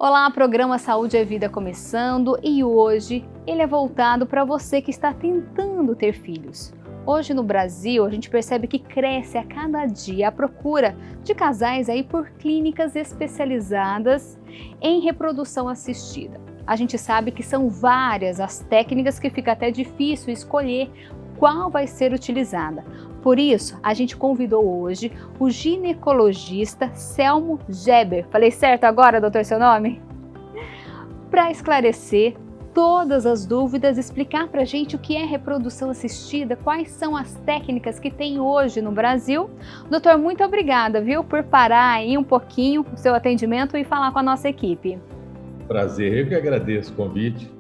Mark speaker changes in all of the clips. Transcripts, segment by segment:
Speaker 1: Olá, programa Saúde é Vida começando e hoje ele é voltado para você que está tentando ter filhos. Hoje no Brasil a gente percebe que cresce a cada dia a procura de casais aí por clínicas especializadas em reprodução assistida. A gente sabe que são várias as técnicas que fica até difícil escolher qual vai ser utilizada. Por isso, a gente convidou hoje o ginecologista Selmo Geber. Falei certo agora, doutor, seu nome? Para esclarecer todas as dúvidas, explicar para a gente o que é reprodução assistida, quais são as técnicas que tem hoje no Brasil. Doutor, muito obrigada, viu, por parar aí um pouquinho o seu atendimento e falar com a nossa equipe.
Speaker 2: Prazer, eu que agradeço o convite.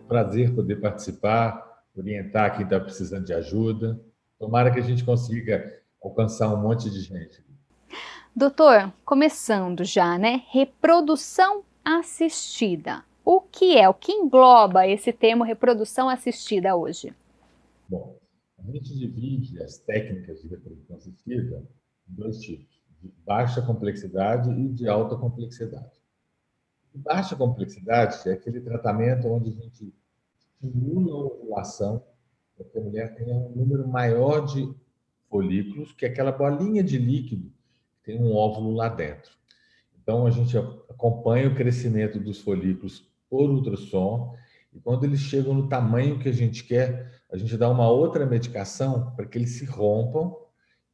Speaker 2: Prazer poder participar, orientar quem está precisando de ajuda. Tomara que a gente consiga alcançar um monte de gente.
Speaker 1: Doutor, começando já, né? Reprodução assistida. O que é? O que engloba esse termo reprodução assistida hoje?
Speaker 2: Bom, a gente divide as técnicas de reprodução assistida em dois tipos, de baixa complexidade e de alta complexidade. De baixa complexidade é aquele tratamento onde a gente estimula a ovulação para que a mulher tenha um número maior de folículos, que é aquela bolinha de líquido que tem um óvulo lá dentro. Então, a gente acompanha o crescimento dos folículos por ultrassom e quando eles chegam no tamanho que a gente quer, a gente dá uma outra medicação para que eles se rompam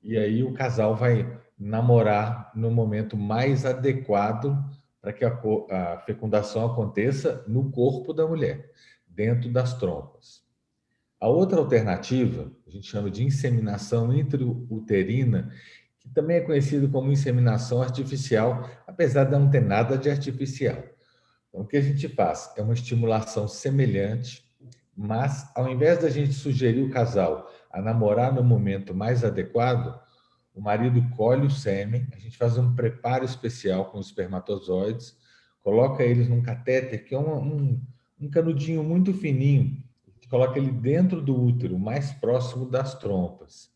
Speaker 2: e aí o casal vai namorar no momento mais adequado para que a fecundação aconteça no corpo da mulher, dentro das trompas. A outra alternativa, a gente chama de inseminação intrauterina, que também é conhecido como inseminação artificial, apesar de não ter nada de artificial. Então, o que a gente faz? É uma estimulação semelhante, mas ao invés da gente sugerir o casal a namorar no momento mais adequado, o marido colhe o sêmen, a gente faz um preparo especial com os espermatozoides, coloca eles num catéter, que é um canudinho muito fininho, a gente coloca ele dentro do útero, mais próximo das trompas.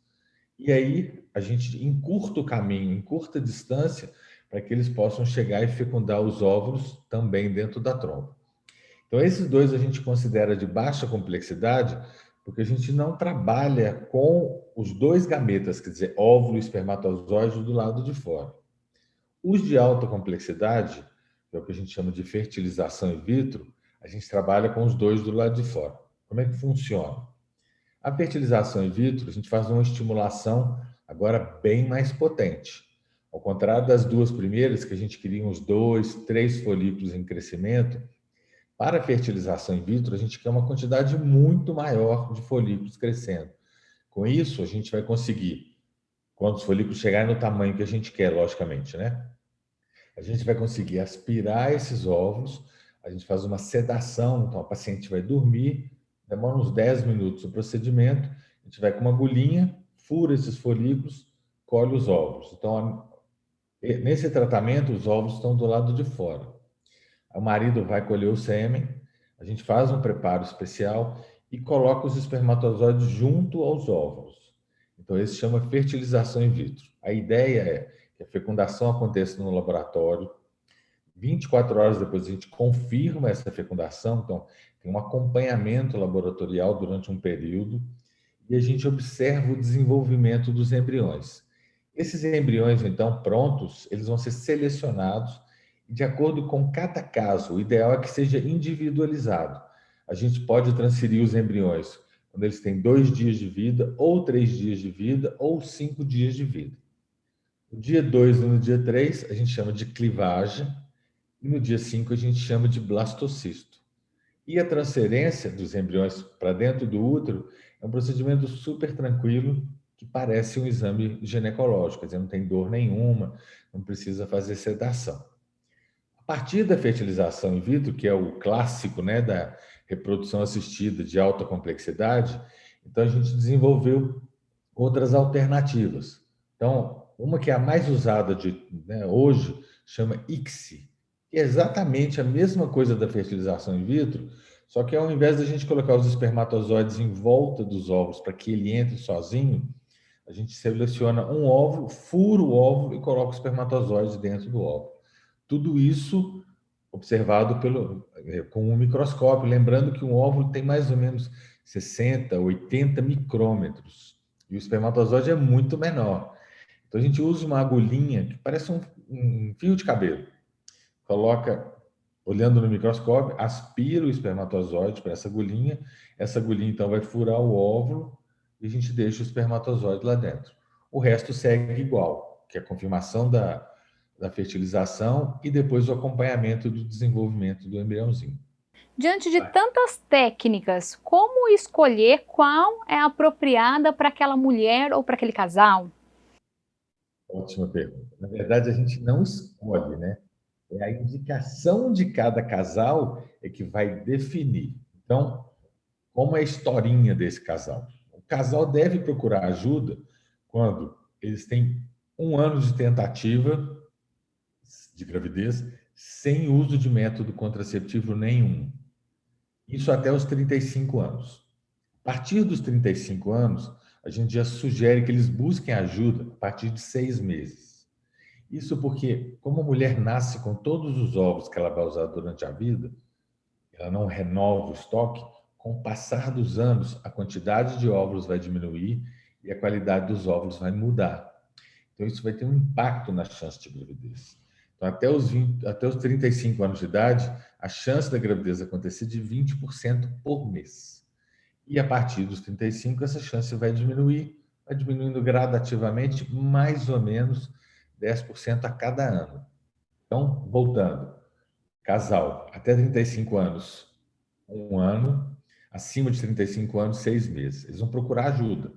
Speaker 2: E aí a gente encurta o caminho, encurta a distância, para que eles possam chegar e fecundar os óvulos também dentro da trompa. Então, esses dois a gente considera de baixa complexidade, porque a gente não trabalha com os dois gametas, quer dizer, óvulo e espermatozoide do lado de fora. Os de alta complexidade, que é o que a gente chama de fertilização in vitro, a gente trabalha com os dois do lado de fora. Como é que funciona? A fertilização in vitro, a gente faz uma estimulação agora bem mais potente. Ao contrário das duas primeiras, que a gente queria uns 2, 3 folículos em crescimento, para a fertilização in vitro, a gente quer uma quantidade muito maior de folículos crescendo. Com isso, a gente vai conseguir, quando os folículos chegarem no tamanho que a gente quer, logicamente, né? A gente vai conseguir aspirar esses óvulos, a gente faz uma sedação, então a paciente vai dormir, demora uns 10 minutos o procedimento, a gente vai com uma agulhinha, fura esses folículos, colhe os óvulos. Então, nesse tratamento, os óvulos estão do lado de fora. O marido vai colher o sêmen, a gente faz um preparo especial e coloca os espermatozoides junto aos óvulos. Então, isso se chama fertilização in vitro. A ideia é que a fecundação aconteça no laboratório. 24 horas depois, a gente confirma essa fecundação, então, tem um acompanhamento laboratorial durante um período e a gente observa o desenvolvimento dos embriões. Esses embriões, então, prontos, eles vão ser selecionados e, de acordo com cada caso, o ideal é que seja individualizado. A gente pode transferir os embriões quando eles têm 2 dias de vida, ou 3 dias de vida, ou 5 dias de vida. No dia 2 e no dia 3, a gente chama de clivagem, e no dia 5 a gente chama de blastocisto. E a transferência dos embriões para dentro do útero é um procedimento super tranquilo, que parece um exame ginecológico, quer dizer, não tem dor nenhuma, não precisa fazer sedação. A partir da fertilização in vitro, que é o clássico, né, da reprodução assistida de alta complexidade, então a gente desenvolveu outras alternativas. Então, uma que é a mais usada hoje chama ICSI, que é exatamente a mesma coisa da fertilização in vitro, só que ao invés da gente colocar os espermatozoides em volta dos óvulos para que ele entre sozinho, a gente seleciona um óvulo, fura o óvulo e coloca os espermatozoides dentro do óvulo. Tudo isso observado com um microscópio, lembrando que um óvulo tem mais ou menos 60, 80 micrômetros, e o espermatozoide é muito menor. Então, a gente usa uma agulhinha que parece um fio de cabelo, coloca, olhando no microscópio, aspira o espermatozoide para essa agulhinha então vai furar o óvulo e a gente deixa o espermatozoide lá dentro. O resto segue igual, que é a confirmação da fertilização e depois o acompanhamento do desenvolvimento do embriãozinho.
Speaker 1: Diante de tantas técnicas, como escolher qual é apropriada para aquela mulher ou para aquele casal?
Speaker 2: Ótima pergunta. Na verdade, a gente não escolhe, né? É a indicação de cada casal é que vai definir. Então, como é a historinha desse casal? O casal deve procurar ajuda quando eles têm 1 ano de tentativa de gravidez sem uso de método contraceptivo nenhum. Isso até os 35 anos. A partir dos 35 anos, a gente já sugere que eles busquem ajuda a partir de 6 meses. Isso porque, como a mulher nasce com todos os ovos que ela vai usar durante a vida, ela não renova o estoque, com o passar dos anos, a quantidade de óvulos vai diminuir e a qualidade dos óvulos vai mudar. Então, isso vai ter um impacto na chance de gravidez. Então, até os 35 anos de idade, a chance da gravidez acontecer de 20% por mês. E a partir dos 35, essa chance vai diminuindo gradativamente, mais ou menos 10% a cada ano. Então, voltando, casal, até 35 anos, 1 ano, acima de 35 anos, 6 meses. Eles vão procurar ajuda.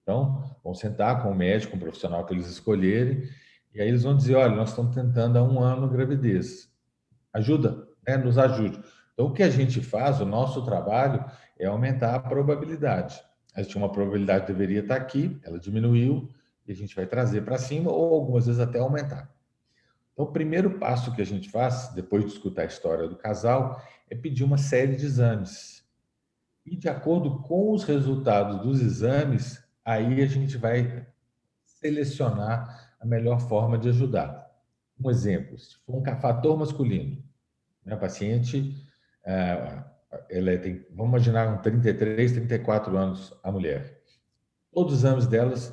Speaker 2: Então, vão sentar com o médico, com o profissional que eles escolherem, e aí eles vão dizer, olha, nós estamos tentando há 1 ano gravidez. Ajuda, né? Nos ajude. Então, o que a gente faz, o nosso trabalho, é aumentar a probabilidade. A gente tinha uma probabilidade que deveria estar aqui, ela diminuiu, e a gente vai trazer para cima, ou algumas vezes até aumentar. Então, o primeiro passo que a gente faz, depois de escutar a história do casal, é pedir uma série de exames. E, de acordo com os resultados dos exames, aí a gente vai selecionar a melhor forma de ajudar. Um exemplo, se for um fator masculino, né, a paciente, ela vamos imaginar um 33, 34 anos a mulher. Todos os exames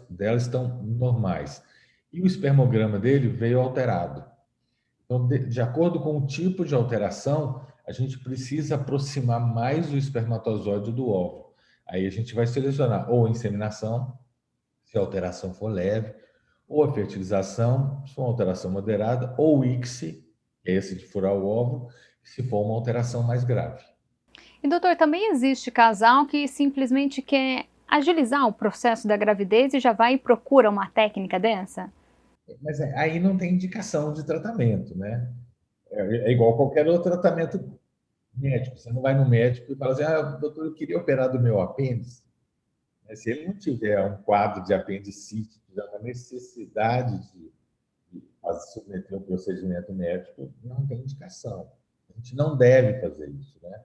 Speaker 2: dela estão normais. E o espermograma dele veio alterado. Então, de acordo com o tipo de alteração, a gente precisa aproximar mais o espermatozoide do óvulo. Aí a gente vai selecionar ou a inseminação, se a alteração for leve, ou a fertilização, se for uma alteração moderada, ou o ICSI, que é esse de furar o óvulo, se for uma alteração mais grave.
Speaker 1: E doutor, também existe casal que simplesmente quer agilizar o processo da gravidez e já vai e procura uma técnica dessa?
Speaker 2: Mas aí não tem indicação de tratamento, né? É igual qualquer outro tratamento médico. Você não vai no médico e fala assim, doutor, eu queria operar do meu apêndice. Se ele não tiver um quadro de apendicite, tiver uma necessidade de submeter um procedimento médico, não tem indicação. A gente não deve fazer isso, né?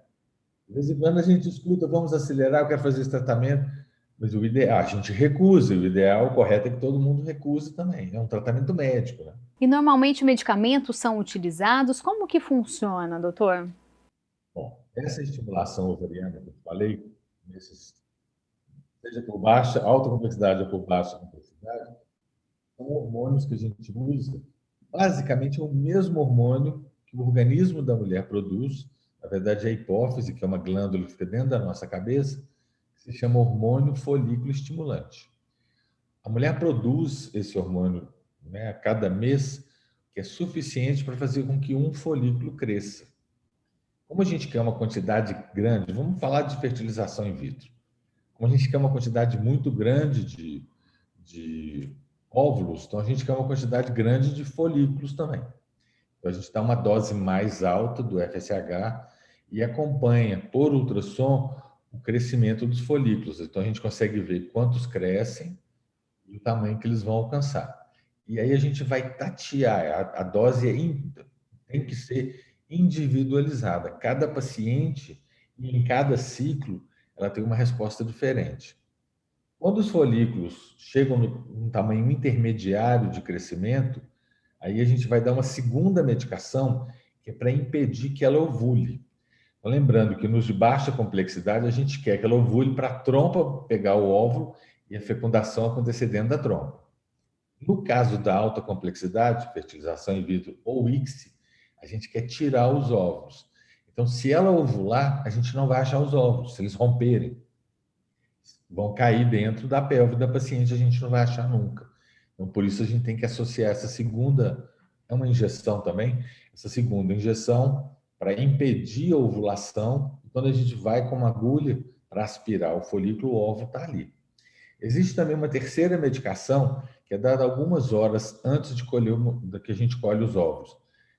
Speaker 2: De vez em quando a gente escuta, vamos acelerar, eu quero fazer esse tratamento, mas o ideal, a gente recusa, o ideal, o correto é que todo mundo recuse também, é um tratamento médico, né?
Speaker 1: E normalmente medicamentos são utilizados? Como que funciona, doutor?
Speaker 2: Bom, essa estimulação ovariana que eu falei, seja por alta complexidade ou por baixa complexidade, são hormônios que a gente usa, basicamente é o mesmo hormônio que o organismo da mulher produz, na verdade é a hipófise, que é uma glândula que fica dentro da nossa cabeça, que se chama hormônio folículo estimulante. A mulher produz esse hormônio, né, a cada mês, que é suficiente para fazer com que um folículo cresça. Como a gente quer uma quantidade grande, vamos falar de fertilização in vitro. Como a gente quer uma quantidade muito grande de óvulos, então a gente quer uma quantidade grande de folículos também. Então a gente dá uma dose mais alta do FSH e acompanha por ultrassom o crescimento dos folículos. Então a gente consegue ver quantos crescem e o tamanho que eles vão alcançar. E aí a gente vai tatear, a dose tem que ser individualizada. Cada paciente, e em cada ciclo, ela tem uma resposta diferente. Quando os folículos chegam num tamanho intermediário de crescimento, aí a gente vai dar uma segunda medicação que é para impedir que ela ovule. Então, lembrando que nos de baixa complexidade, a gente quer que ela ovule para a trompa pegar o óvulo e a fecundação acontecer dentro da trompa. No caso da alta complexidade, fertilização in vitro ou ICSI, a gente quer tirar os óvulos. Então, se ela ovular, a gente não vai achar os óvulos. Se eles romperem, vão cair dentro da pelve da paciente, a gente não vai achar nunca. Então, por isso, a gente tem que associar essa segunda, é uma injeção também, essa segunda injeção para impedir a ovulação. Quando a gente vai com uma agulha para aspirar o folículo, o óvulo está ali. Existe também uma terceira medicação que é dada algumas horas antes de colher, que a gente colhe os óvulos.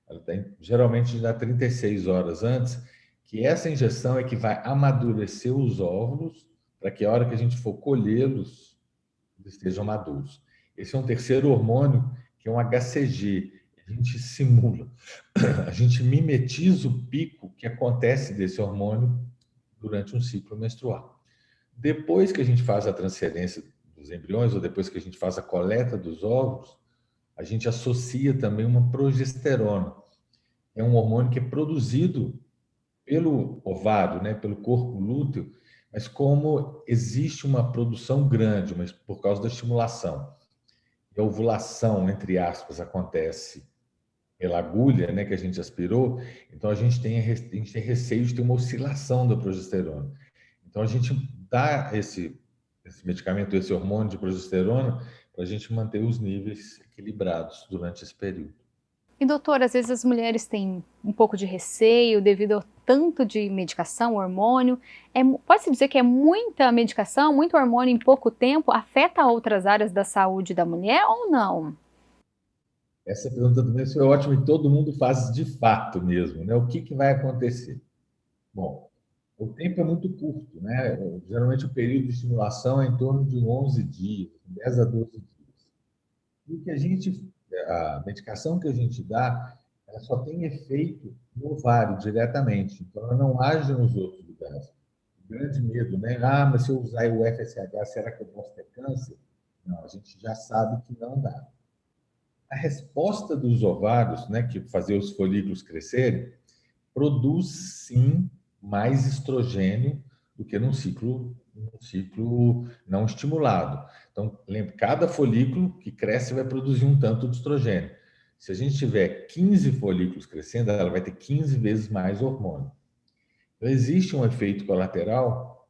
Speaker 2: Ela tem, geralmente dá 36 horas antes, que essa injeção é que vai amadurecer os óvulos para que a hora que a gente for colhê-los, eles estejam maduros. Esse é um terceiro hormônio, que é um HCG. A gente simula, a gente mimetiza o pico que acontece desse hormônio durante um ciclo menstrual. Depois que a gente faz a transferência dos embriões, ou depois que a gente faz a coleta dos óvulos, a gente associa também uma progesterona. É um hormônio que é produzido pelo ovário, né, pelo corpo lúteo, mas como existe uma produção grande, mas por causa da estimulação, e a ovulação, entre aspas, acontece pela agulha, né, que a gente aspirou, então a gente tem receio de ter uma oscilação da progesterona. Então a gente dá esse medicamento, esse hormônio de progesterona, para a gente manter os níveis equilibrados durante esse período.
Speaker 1: E doutor, às vezes as mulheres têm um pouco de receio devido ao tanto de medicação, hormônio. Pode-se dizer que é muita medicação, muito hormônio em pouco tempo, afeta outras áreas da saúde da mulher ou não?
Speaker 2: Essa pergunta também foi ótima e todo mundo faz de fato mesmo, né? O que vai acontecer? Bom, o tempo é muito curto, né? Geralmente o período de estimulação é em torno de 11 dias, 10 a 12 dias. E o que a medicação que a gente dá, ela só tem efeito no ovário diretamente, então ela não age nos outros lugares. O grande medo, né? Ah, mas se eu usar o FSH, será que eu posso ter câncer? Não, a gente já sabe que não dá. A resposta dos ovários, né, que fazer os folículos crescerem, produz sim mais estrogênio do que num ciclo não estimulado. Então, lembre, cada folículo que cresce vai produzir um tanto de estrogênio. Se a gente tiver 15 folículos crescendo, ela vai ter 15 vezes mais hormônio. Então, existe um efeito colateral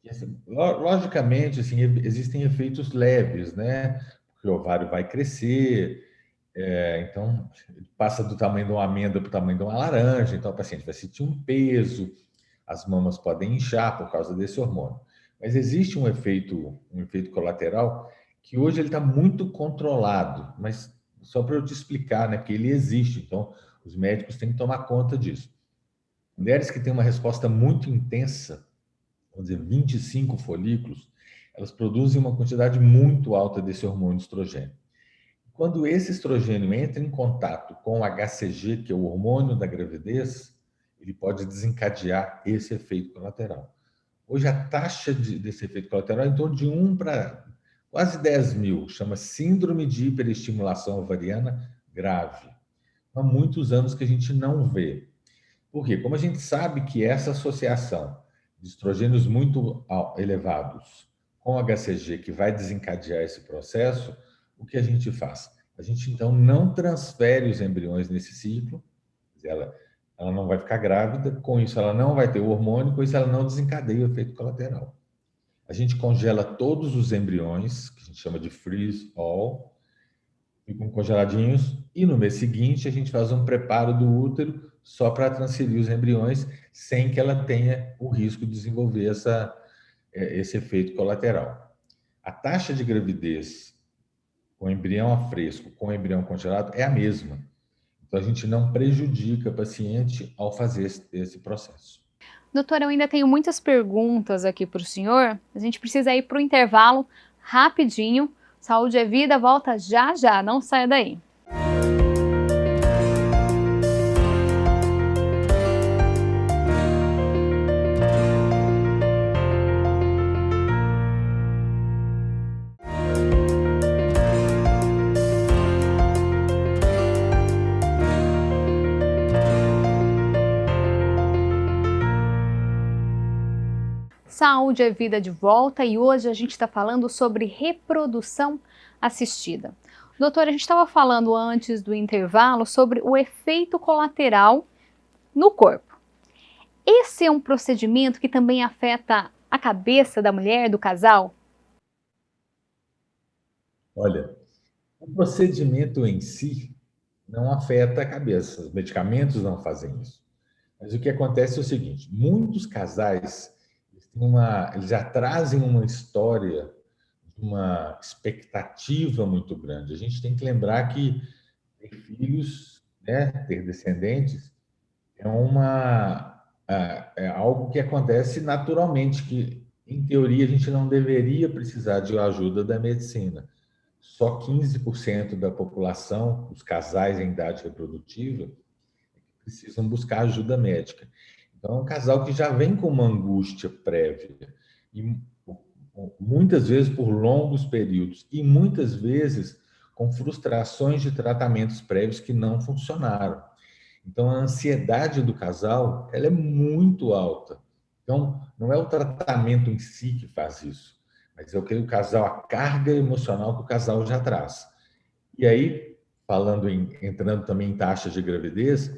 Speaker 2: que, assim, logicamente, assim, existem efeitos leves, né? Porque o ovário vai crescer, então passa do tamanho de uma amêndoa para o tamanho de uma laranja, então a paciente vai sentir um peso, as mamas podem inchar por causa desse hormônio. Mas existe um efeito colateral que hoje ele está muito controlado, mas só para eu te explicar, né, que ele existe, então os médicos têm que tomar conta disso. Mulheres que têm uma resposta muito intensa, vamos dizer, 25 folículos, elas produzem uma quantidade muito alta desse hormônio estrogênio. Quando esse estrogênio entra em contato com o HCG, que é o hormônio da gravidez, ele pode desencadear esse efeito colateral. Hoje, a taxa desse efeito colateral é em torno de 1 para quase 10 mil, chama síndrome de hiperestimulação ovariana grave. Há muitos anos que a gente não vê. Por quê? Como a gente sabe que essa associação de estrogênios muito elevados com HCG que vai desencadear esse processo, o que a gente faz? A gente, então, não transfere os embriões nesse ciclo, ela não vai ficar grávida, com isso ela não vai ter o hormônio, com isso ela não desencadeia o efeito colateral. A gente congela todos os embriões, que a gente chama de freeze all, ficam congeladinhos, e no mês seguinte a gente faz um preparo do útero só para transferir os embriões, sem que ela tenha o risco de desenvolver esse efeito colateral. A taxa de gravidez com embrião a fresco, com embrião congelado, é a mesma. Então, a gente não prejudica a paciente ao fazer esse processo.
Speaker 1: Doutora, eu ainda tenho muitas perguntas aqui para o senhor. A gente precisa ir para o intervalo rapidinho. Saúde é vida, volta já já, não saia daí. Saúde é Vida de volta e hoje a gente está falando sobre reprodução assistida. Doutora, a gente estava falando antes do intervalo sobre o efeito colateral no corpo. Esse é um procedimento que também afeta a cabeça da mulher, do casal?
Speaker 2: Olha, o procedimento em si não afeta a cabeça, os medicamentos não fazem isso. Mas o que acontece é o seguinte: muitos casais eles já trazem uma história, uma expectativa muito grande. A gente tem que lembrar que ter filhos, né, ter descendentes, é algo que acontece naturalmente, que, em teoria, a gente não deveria precisar de ajuda da medicina. Só 15% da população, os casais em idade reprodutiva, precisam buscar ajuda médica. Então, é um casal que já vem com uma angústia prévia, e muitas vezes por longos períodos, e muitas vezes com frustrações de tratamentos prévios que não funcionaram. Então, a ansiedade do casal, ela é muito alta. Então, não é o tratamento em si que faz isso, mas é o que o casal, a carga emocional que o casal já traz. E aí, entrando também em taxa de gravidez,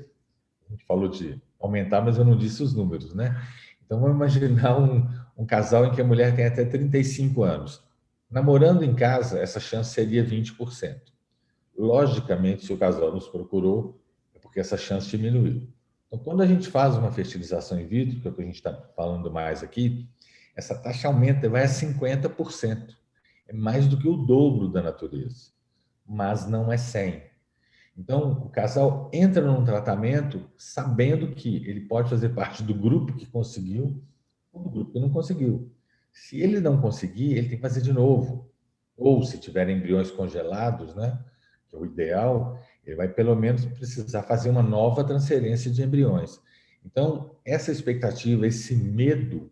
Speaker 2: a gente falou de aumentar, mas eu não disse os números, né? Então, vamos imaginar um casal em que a mulher tem até 35 anos. Namorando em casa, essa chance seria 20%. Logicamente, se o casal nos procurou, é porque essa chance diminuiu. Então, quando a gente faz uma fertilização in vitro, que é o que a gente está falando mais aqui, essa taxa aumenta, vai a 50%. É mais do que o dobro da natureza, mas não é 100%. Então, o casal entra num tratamento sabendo que ele pode fazer parte do grupo que conseguiu ou do grupo que não conseguiu. Se ele não conseguir, ele tem que fazer de novo. Ou, se tiver embriões congelados, né, que é o ideal, ele vai pelo menos precisar fazer uma nova transferência de embriões. Então, essa expectativa, esse medo,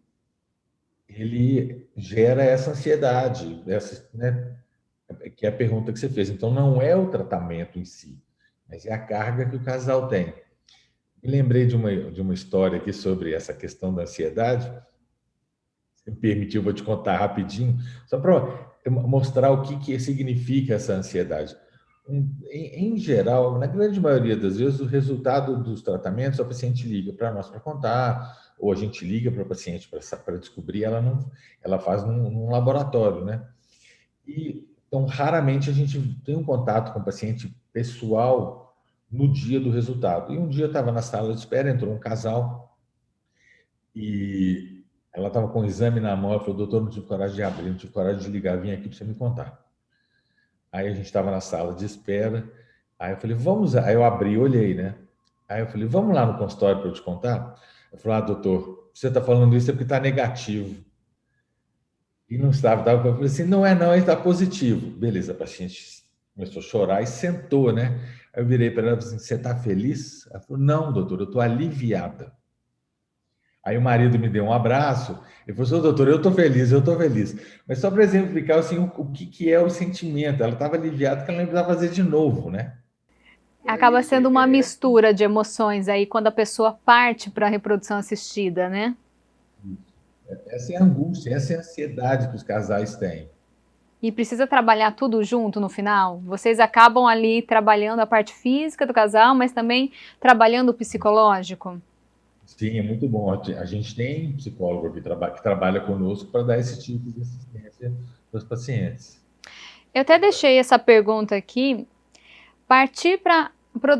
Speaker 2: ele gera essa ansiedade, né, que é a pergunta que você fez. Então, não é o tratamento em si, mas é a carga que o casal tem. Me lembrei de uma história aqui sobre essa questão da ansiedade. Se me permitir, eu vou te contar rapidinho, só para mostrar o que significa essa ansiedade. Em geral, na grande maioria das vezes, o resultado dos tratamentos, a paciente liga para nós para contar, ou a gente liga para a paciente para descobrir, ela faz num laboratório, né? Então, raramente a gente tem um contato com o paciente pessoal no dia do resultado. E um dia eu estava na sala de espera, entrou um casal e ela estava com o exame na mão. Ela falou: doutor, não tive coragem de abrir, não tive coragem de ligar, vim aqui para você me contar. Aí a gente estava na sala de espera. Aí eu falei: vamos. Aí eu abri, olhei, né? Aí eu falei: vamos lá no consultório para eu te contar? Eu falei: doutor, você está falando isso é porque está negativo. E não estava. Eu falei assim: não é, não, ele está positivo. Beleza, a paciente começou a chorar e sentou, né? Aí eu virei para ela e falei assim: você está feliz? Ela falou: não, doutor, eu estou aliviada. Aí o marido me deu um abraço e falou assim: doutor, eu estou feliz, eu estou feliz. Mas só para exemplificar assim, o que é o sentimento. Ela estava aliviada que ela não precisava fazer de novo, né?
Speaker 1: Acaba sendo uma mistura de emoções aí quando a pessoa parte para a reprodução assistida, né?
Speaker 2: Essa é a angústia, essa é a ansiedade que os casais têm.
Speaker 1: E precisa trabalhar tudo junto no final? Vocês acabam ali trabalhando a parte física do casal, mas também trabalhando o psicológico?
Speaker 2: Sim, é muito bom. A gente tem psicólogo que trabalha conosco para dar esse tipo de assistência para os pacientes.
Speaker 1: Eu até deixei essa pergunta aqui. Partir para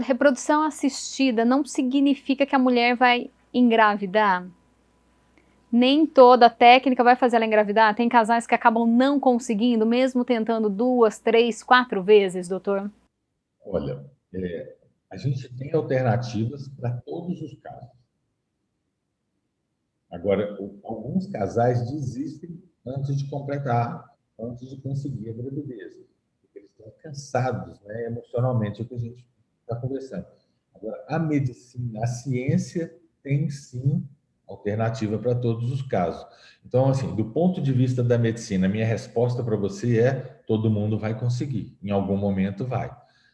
Speaker 1: reprodução assistida não significa que a mulher vai engravidar? Nem toda técnica vai fazer ela engravidar? Tem casais que acabam não conseguindo, mesmo tentando 2, 3, 4 vezes, doutor?
Speaker 2: Olha, a gente tem alternativas para todos os casos. Agora, alguns casais desistem antes de completar, antes de conseguir a gravidez, porque eles estão cansados, né, emocionalmente, é o que a gente está conversando. Agora, a medicina, a ciência tem sim alternativa para todos os casos. Então, assim, do ponto de vista da medicina, a minha resposta para você é: todo mundo vai conseguir, em algum momento vai.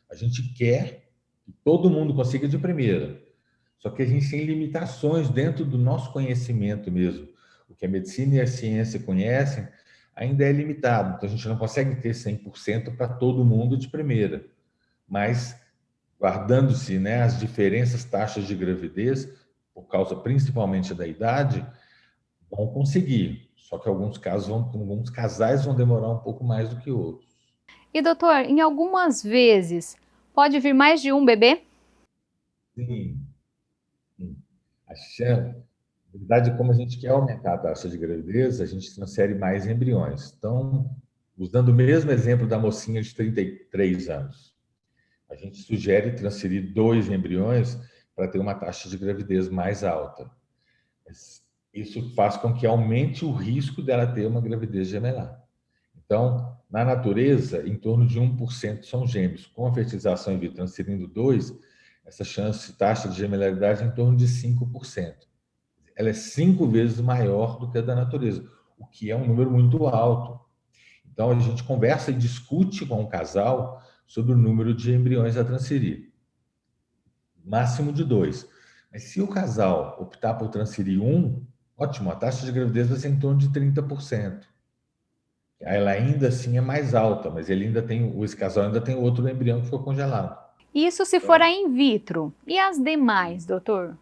Speaker 2: A gente quer que todo mundo consiga de primeira. Só que a gente tem limitações dentro do nosso conhecimento mesmo. o que a medicina e a ciência conhecem, ainda é limitado. Então, a gente não consegue ter 100% para todo mundo de primeira. Mas, guardando-se, né, as diferenças, taxas de gravidez, por causa principalmente da idade, vão conseguir. Só que alguns casais vão demorar um pouco mais do que outros.
Speaker 1: E doutor, em algumas vezes pode vir mais de um bebê?
Speaker 2: Sim, sim. A chance, na verdade, como a gente quer aumentar a taxa de gravidez, a gente transfere mais embriões. Então, usando o mesmo exemplo da mocinha de 33 anos, a gente sugere transferir 2 embriões para ter uma taxa de gravidez mais alta. Isso faz com que aumente o risco dela ter uma gravidez gemelar. Então, na natureza, em torno de 1% são gêmeos. Com a fertilização in vitro transferindo 2, essa taxa de gemelaridade é em torno de 5%. Ela é 5 vezes maior do que a da natureza, o que é um número muito alto. Então, a gente conversa e discute com o casal sobre o número de embriões a transferir. Máximo de 2. Mas se o casal optar por transferir um, ótimo, a taxa de gravidez vai ser em torno de 30%. Ela ainda assim é mais alta, mas esse casal ainda tem outro embrião que foi congelado.
Speaker 1: Isso se for a in vitro. E as demais, doutor?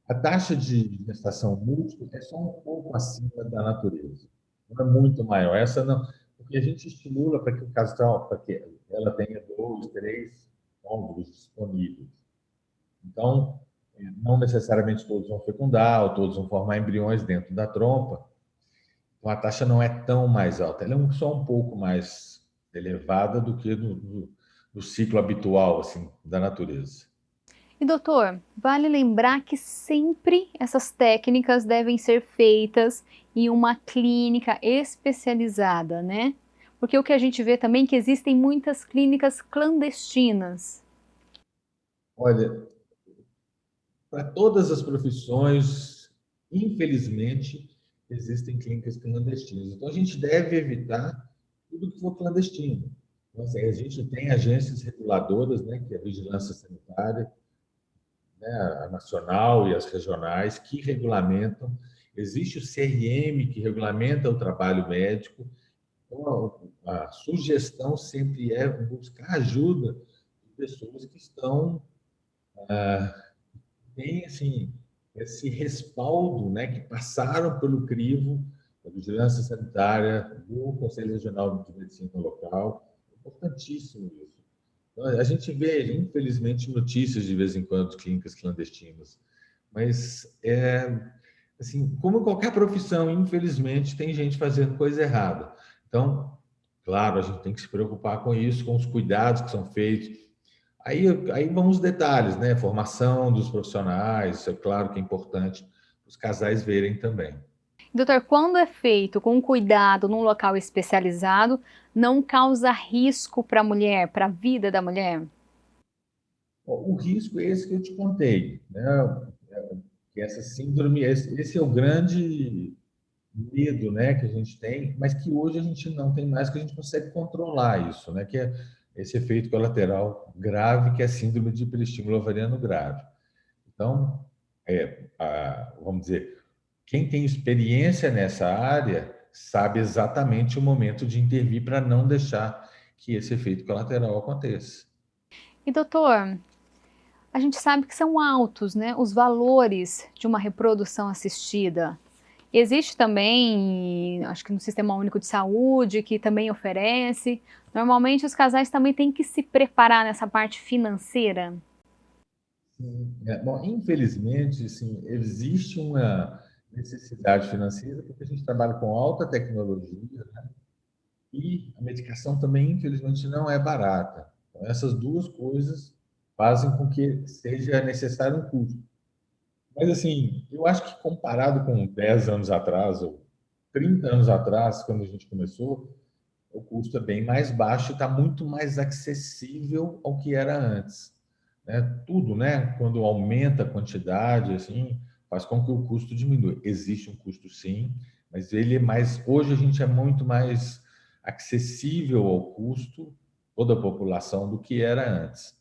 Speaker 2: A taxa de gestação múltipla é só um pouco acima da natureza. Não é muito maior. Essa não, porque a gente estimula para que o casal, para que ela tenha 2, 3 óvulos disponíveis. Então, não necessariamente todos vão fecundar, ou todos vão formar embriões dentro da trompa. Então, a taxa não é tão mais alta. Ela é só um pouco mais elevada do que no ciclo habitual assim, da natureza.
Speaker 1: E doutor, vale lembrar que sempre essas técnicas devem ser feitas em uma clínica especializada, né? Porque o que a gente vê também é que existem muitas clínicas clandestinas.
Speaker 2: Olha, para todas as profissões, infelizmente, existem clínicas clandestinas. Então, a gente deve evitar tudo que for clandestino. Então, assim, a gente tem agências reguladoras, né, que é a Vigilância Sanitária, né, a nacional e as regionais, que regulamentam. Existe o CRM, que regulamenta o trabalho médico. Então, a sugestão sempre é buscar ajuda de pessoas que têm assim, esse respaldo, né, que passaram pelo crivo da vigilância sanitária, do Conselho Regional de Medicina Local. É importantíssimo isso. Então, a gente vê, infelizmente, notícias de vez em quando de clínicas clandestinas, mas assim, como qualquer profissão, infelizmente, tem gente fazendo coisa errada. Então, claro, a gente tem que se preocupar com isso, com os cuidados que são feitos. Aí vão os detalhes, né? Formação dos profissionais, isso é claro que é importante os casais verem também.
Speaker 1: Doutor, quando é feito com cuidado num local especializado, não causa risco para a mulher, para a vida da mulher?
Speaker 2: O risco é esse que eu te contei, né? Que essa síndrome, esse é o grande medo, né, que a gente tem, mas que hoje a gente não tem mais, que a gente consegue controlar isso, né, que é esse efeito colateral grave, que é a síndrome de hiperestímulo ovariano grave. Então, vamos dizer, quem tem experiência nessa área sabe exatamente o momento de intervir para não deixar que esse efeito colateral aconteça.
Speaker 1: E doutor, a gente sabe que são altos, né, os valores de uma reprodução assistida. Existe também, acho que no Sistema Único de Saúde, que também oferece. Normalmente os casais também têm que se preparar nessa parte financeira.
Speaker 2: Sim, bom, infelizmente, assim, existe uma necessidade financeira porque a gente trabalha com alta tecnologia, né? E a medicação também, infelizmente, não é barata. Então, essas duas coisas fazem com que seja necessário um custo. Mas, assim, eu acho que comparado com 10 anos atrás ou 30 anos atrás, quando a gente começou, o custo é bem mais baixo e está muito mais acessível ao que era antes, né? Tudo, né? Quando aumenta a quantidade, assim, faz com que o custo diminua. Existe um custo, sim, mas ele é mais. Hoje a gente é muito mais acessível ao custo toda a população do que era antes.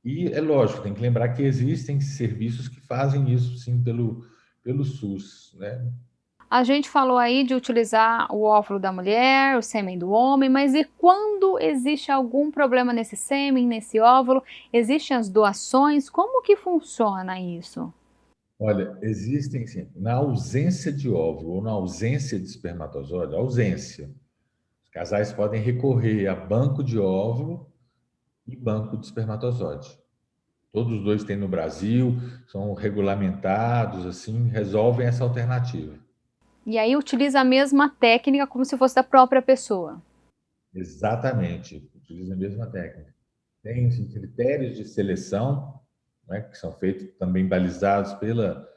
Speaker 2: E é lógico, tem que lembrar que existem serviços que fazem isso, sim, pelo SUS, né?
Speaker 1: A gente falou aí de utilizar o óvulo da mulher, o sêmen do homem, mas e quando existe algum problema nesse sêmen, nesse óvulo? Existem as doações? Como que funciona isso?
Speaker 2: Olha, existem sim, na ausência de óvulo ou na ausência de espermatozoide, ausência, os casais podem recorrer a banco de óvulo e banco de espermatozoide. Todos os dois têm no Brasil, são regulamentados, assim, resolvem essa alternativa.
Speaker 1: E aí utiliza a mesma técnica como se fosse da própria pessoa.
Speaker 2: Exatamente, utiliza a mesma técnica. Tem assim, critérios de seleção, né, que são feitos também balizados pela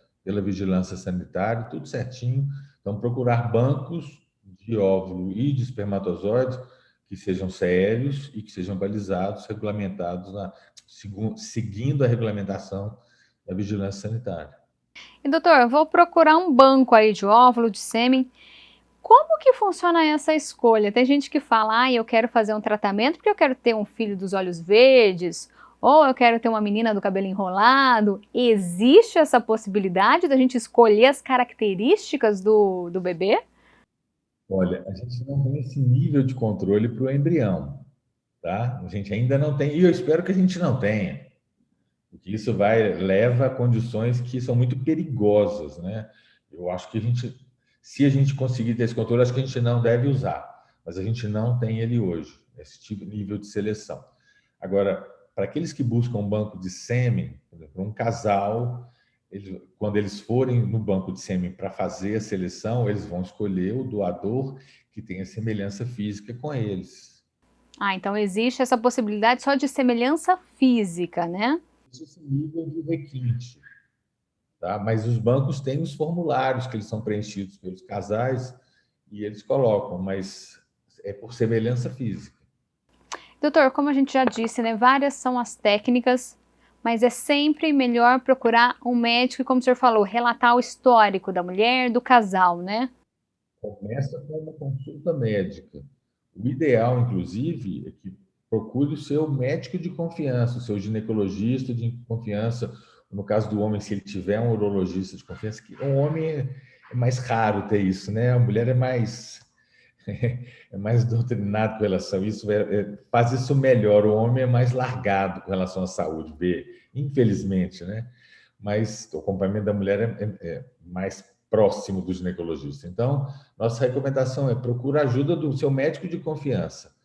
Speaker 2: vigilância sanitária, tudo certinho. Então, procurar bancos de óvulo e de espermatozoides que sejam sérios e que sejam balizados, regulamentados, seguindo a regulamentação da vigilância sanitária.
Speaker 1: E doutor, eu vou procurar um banco aí de óvulo, de sêmen. Como que funciona essa escolha? Tem gente que fala, eu quero fazer um tratamento porque eu quero ter um filho dos olhos verdes, ou eu quero ter uma menina do cabelo enrolado. Existe essa possibilidade da gente escolher as características do bebê?
Speaker 2: Olha, a gente não tem esse nível de controle para o embrião, tá? A gente ainda não tem, e eu espero que a gente não tenha, porque isso leva a condições que são muito perigosas, né? Eu acho que se a gente conseguir ter esse controle, acho que a gente não deve usar, mas a gente não tem ele hoje, esse tipo nível de seleção. Agora, para aqueles que buscam um banco de sêmen, por exemplo, um casal, quando eles forem no banco de sêmen para fazer a seleção, eles vão escolher o doador que tenha semelhança física com eles.
Speaker 1: Então existe essa possibilidade só de semelhança física, né?
Speaker 2: Esse nível de requinte. Tá? Mas os bancos têm os formulários que eles são preenchidos pelos casais e eles colocam, mas é por semelhança física.
Speaker 1: Doutor, como a gente já disse, né, várias são as técnicas, mas é sempre melhor procurar um médico e, como o senhor falou, relatar o histórico da mulher, do casal, né?
Speaker 2: Começa com uma consulta médica. O ideal, inclusive, é que procure o seu médico de confiança, o seu ginecologista de confiança. No caso do homem, se ele tiver um urologista de confiança, que o homem é mais raro ter isso, né? A mulher é mais doutrinado com relação a isso, faz isso melhor. O homem é mais largado com relação à saúde, infelizmente, né? Mas o acompanhamento da mulher é mais próximo do ginecologista. Então, nossa recomendação é procurar a ajuda do seu médico de confiança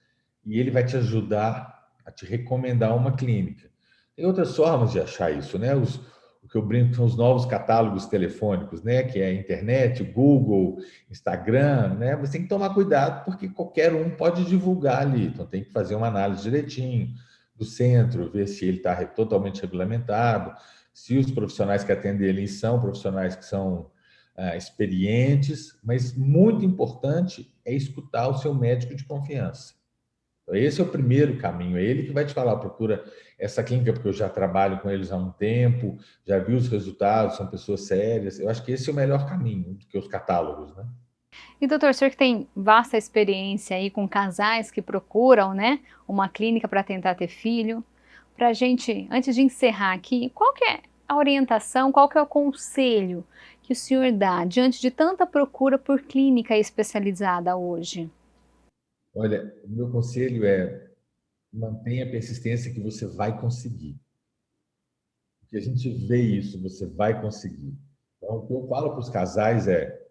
Speaker 2: e ele vai te ajudar a te recomendar uma clínica. Tem outras formas de achar isso, né? O que eu brinco são os novos catálogos telefônicos, né? Que é a internet, Google, Instagram, né? Você tem que tomar cuidado porque qualquer um pode divulgar ali. Então tem que fazer uma análise direitinho do centro, ver se ele está totalmente regulamentado, se os profissionais que atendem ele são profissionais que são experientes, mas muito importante é escutar o seu médico de confiança. Esse é o primeiro caminho, é ele que vai te falar, procura essa clínica, porque eu já trabalho com eles há um tempo, já vi os resultados, são pessoas sérias. Eu acho que esse é o melhor caminho do que os catálogos, né?
Speaker 1: E doutor, o senhor que tem vasta experiência aí com casais que procuram, né, uma clínica para tentar ter filho, para a gente, antes de encerrar aqui, qual que é a orientação, qual que é o conselho que o senhor dá diante de tanta procura por clínica especializada hoje?
Speaker 2: Olha, o meu conselho é mantenha a persistência que você vai conseguir. Porque a gente vê isso, você vai conseguir. Então, o que eu falo para os casais é,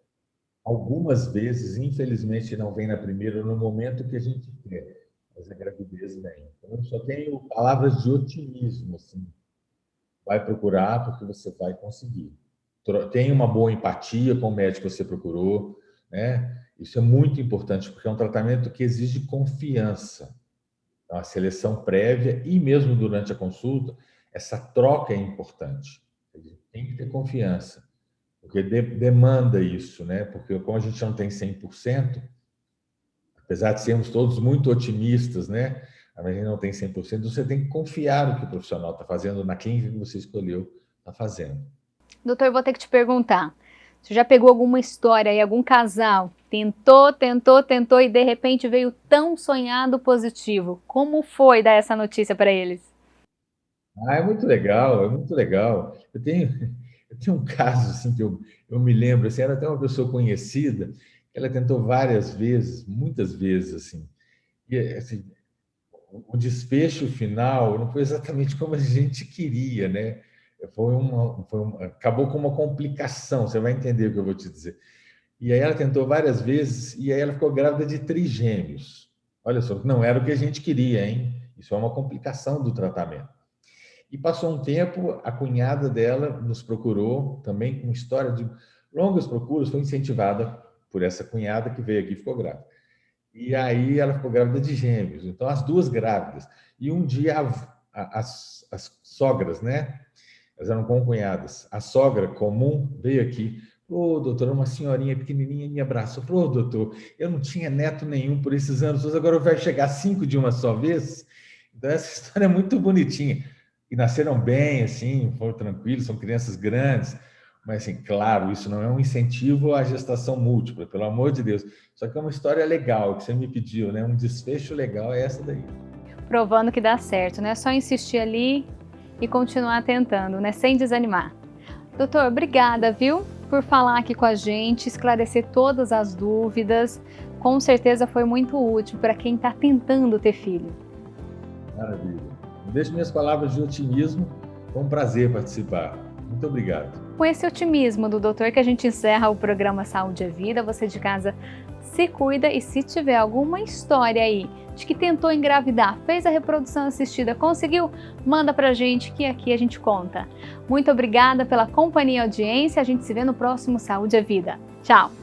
Speaker 2: algumas vezes, infelizmente, não vem na primeira ou no momento que a gente quer, mas a gravidez vem. Então, eu só tenho palavras de otimismo, assim. Vai procurar porque você vai conseguir. Tenha uma boa empatia com o médico que você procurou, né? Isso é muito importante, porque é um tratamento que exige confiança. Então, a seleção prévia e mesmo durante a consulta, essa troca é importante. Tem que ter confiança, porque demanda isso, né? Porque como a gente não tem 100%, apesar de sermos todos muito otimistas, né? A gente não tem 100%, você tem que confiar no que o profissional está fazendo, na clínica que você escolheu está fazendo.
Speaker 1: Doutor, eu vou ter que te perguntar, você já pegou alguma história aí, algum casal tentou, tentou, tentou e de repente veio tão sonhado positivo? Como foi dar essa notícia para eles?
Speaker 2: É muito legal, é muito legal. Tinha um caso assim, que eu me lembro, assim, era até uma pessoa conhecida, que ela tentou várias vezes, muitas vezes, assim, e assim, o desfecho final não foi exatamente como a gente queria, né? Acabou com uma complicação, você vai entender o que eu vou te dizer. E aí ela tentou várias vezes e aí ela ficou grávida de trigêmeos. Olha só, não era o que a gente queria, hein? Isso é uma complicação do tratamento. E passou um tempo, a cunhada dela nos procurou, também com história de longas procuras, foi incentivada por essa cunhada que veio aqui e ficou grávida. E aí ela ficou grávida de gêmeos, então as duas grávidas. E um dia as sogras, né? Elas eram concunhadas. A sogra comum veio aqui. Ô, doutor, uma senhorinha pequenininha me abraçou. Falou, doutor, eu não tinha neto nenhum por esses anos, agora vai chegar 5 de uma só vez. Então, essa história é muito bonitinha. E nasceram bem, assim, foram tranquilos, são crianças grandes. Mas, assim, claro, isso não é um incentivo à gestação múltipla, pelo amor de Deus. Só que é uma história legal, que você me pediu, né? Um desfecho legal é essa daí.
Speaker 1: Provando que dá certo, né? Só insistir ali e continuar tentando, né? Sem desanimar. Doutor, obrigada, viu? Por falar aqui com a gente, esclarecer todas as dúvidas. Com certeza foi muito útil para quem está tentando ter filho.
Speaker 2: Maravilha. Deixo minhas palavras de otimismo. Foi um prazer participar. Muito obrigado.
Speaker 1: Com esse otimismo do doutor que a gente encerra o programa Saúde é Vida. Você de casa se cuida e se tiver alguma história aí de que tentou engravidar, fez a reprodução assistida, conseguiu, manda pra gente que aqui a gente conta. Muito obrigada pela companhia e audiência. A gente se vê no próximo Saúde é Vida. Tchau!